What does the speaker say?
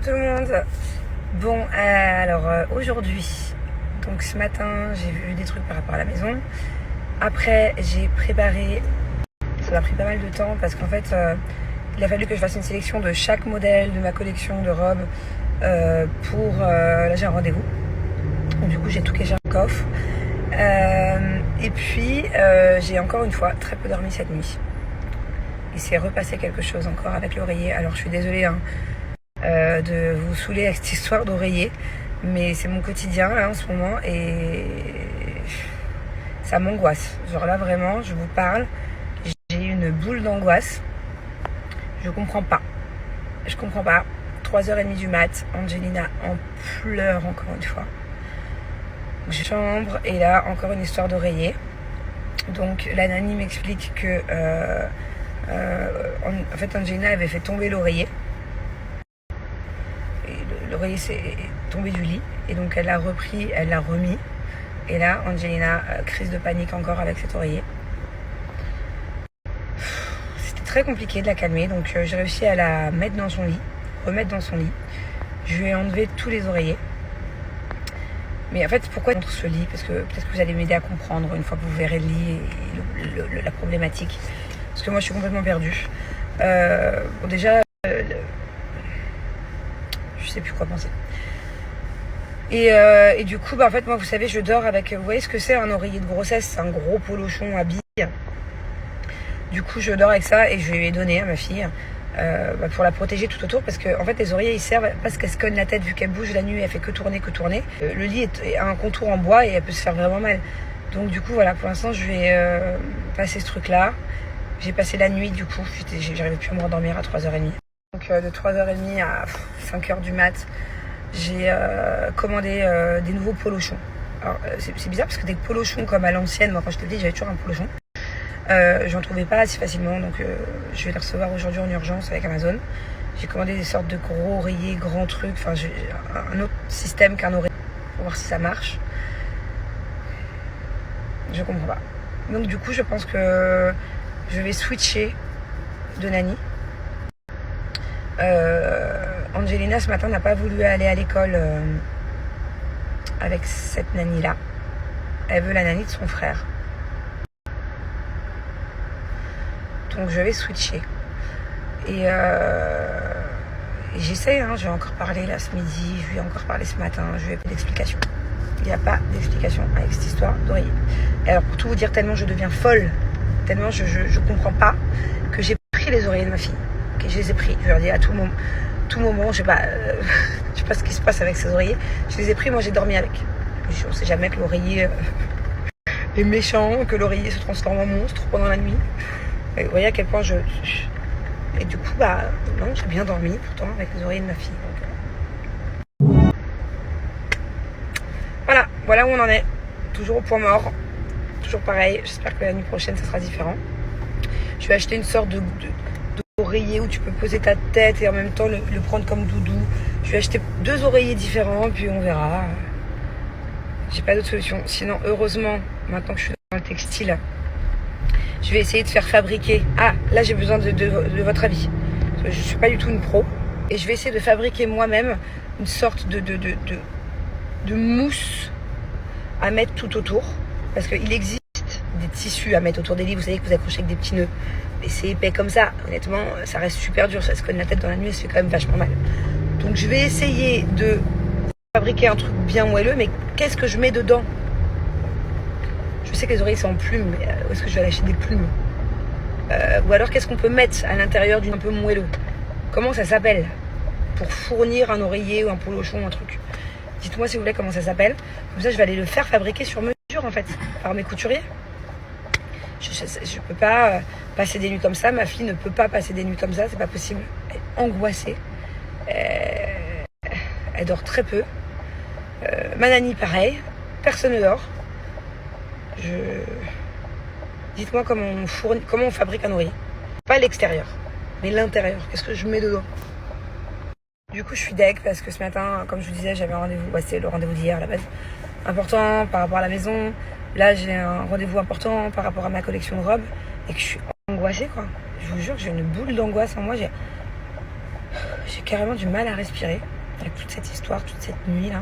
tout le monde. Bon, aujourd'hui, donc ce matin, j'ai vu des trucs par rapport à la maison. Après, j'ai préparé, ça m'a pris pas mal de temps parce qu'en fait, il a fallu que je fasse une sélection de chaque modèle de ma collection de robes là j'ai un rendez-vous. Donc du coup, j'ai tout caché dans le coffre. Et puis, j'ai encore une fois très peu dormi cette nuit. Il s'est repassé quelque chose encore avec l'oreiller. Alors je suis désolée de vous saouler avec cette histoire d'oreiller, mais c'est mon quotidien là en ce moment et ça m'angoisse. Genre là vraiment, je vous parle, j'ai une boule d'angoisse. Je comprends pas. 3h30 du mat, Angelina en pleure encore une fois. Chambre et là encore une histoire d'oreiller. Donc la nanny m'explique que en fait Angelina avait fait tomber l'oreiller. L'oreiller s'est tombé du lit et donc elle l'a repris, elle l'a remis. Et là Angelina, crise de panique encore avec cet oreiller. C'était très compliqué de la calmer, donc j'ai réussi à la remettre dans son lit. Je lui ai enlevé tous les oreillers. Mais en fait, pourquoi contre ce lit? Parce que peut-être que vous allez m'aider à comprendre une fois que vous verrez le lit et la problématique. Parce que moi, je suis complètement perdue. Bon, déjà, je sais plus quoi penser. Et du coup, en fait, moi, vous savez, je dors avec... Vous voyez ce que c'est un oreiller de grossesse? C'est un gros polochon à billes. Du coup, je dors avec ça et je lui ai donné à ma fille. Pour la protéger tout autour parce que en fait les oreillers ils servent parce qu'elle se cogne la tête vu qu'elle bouge la nuit, elle fait que tourner. Le lit a un contour en bois et elle peut se faire vraiment mal. Donc du coup voilà, pour l'instant je vais passer ce truc là. J'ai passé la nuit du coup, j'arrivais plus à me rendormir à 3h30. Donc de 3h30 à 5h du mat, j'ai commandé des nouveaux polochons. Alors c'est bizarre parce que des polochons comme à l'ancienne, moi quand je te le dis j'avais toujours un polochon. J'en trouvais pas assez facilement, donc je vais les recevoir aujourd'hui en urgence avec Amazon. J'ai commandé des sortes de gros oreillers, grands trucs, enfin j'ai un autre système qu'un oreiller pour voir si ça marche. Je comprends pas. Donc du coup je pense que je vais switcher de nanny. Angelina ce matin n'a pas voulu aller à l'école avec cette nanny là. Elle veut la nanny de son frère. Donc je vais switcher. Et j'essaie, je vais encore parler là ce midi, je vais encore parler ce matin, je vais pas d'explication. Il n'y a pas d'explication avec cette histoire d'oreiller. Et alors pour tout vous dire, tellement je deviens folle, tellement je comprends pas que j'ai pris les oreillers de ma fille. Okay, je les ai pris, je leur dis à tout moment, je sais pas ce qui se passe avec ces oreillers. Je les ai pris, moi j'ai dormi avec. On sait jamais que l'oreiller est méchant, que l'oreiller se transforme en monstre pendant la nuit. Et vous voyez à quel point Et du coup, non, j'ai bien dormi pourtant avec les oreillers de ma fille. Donc, voilà où on en est. Toujours au point mort. Toujours pareil. J'espère que la nuit prochaine, ça sera différent. Je vais acheter une sorte d'oreiller où tu peux poser ta tête et en même temps le prendre comme doudou. Je vais acheter 2 oreillers différents, puis on verra. J'ai pas d'autre solution. Sinon, heureusement, maintenant que je suis dans le textile, je vais essayer de faire fabriquer... Ah, là j'ai besoin de votre avis. Je ne suis pas du tout une pro. Et je vais essayer de fabriquer moi-même une sorte de mousse à mettre tout autour. Parce qu'il existe des tissus à mettre autour des lits. Vous savez que vous accrochez avec des petits nœuds. Mais c'est épais comme ça. Honnêtement, ça reste super dur. Ça se cogne la tête dans la nuit et ça fait quand même vachement mal. Donc je vais essayer de fabriquer un truc bien moelleux. Mais qu'est-ce que je mets dedans ? Je sais que les oreilles sont en plumes, mais où est-ce que je vais aller acheter des plumes? Ou alors qu'est-ce qu'on peut mettre à l'intérieur d'une un peu moelleux? Comment ça s'appelle? Pour fournir un oreiller ou un polochon, un truc. Dites-moi si vous voulez comment ça s'appelle. Comme ça je vais aller le faire fabriquer sur mesure en fait, par mes couturiers. Je peux pas passer des nuits comme ça, ma fille ne peut pas passer des nuits comme ça, c'est pas possible. Elle est angoissée. Elle dort très peu. Ma nanny pareil, personne ne dort. Dites-moi comment on fabrique un oreiller. Pas l'extérieur, mais l'intérieur. Qu'est-ce que je mets dedans? Du coup, je suis deg parce que ce matin, comme je vous disais, j'avais un rendez-vous. C'est le rendez-vous d'hier, à la base. Important par rapport à la maison. Là, j'ai un rendez-vous important par rapport à ma collection de robes. Et que je suis angoissée, quoi. Je vous jure que j'ai une boule d'angoisse en moi. J'ai carrément du mal à respirer. avec toute cette histoire, toute cette nuit là.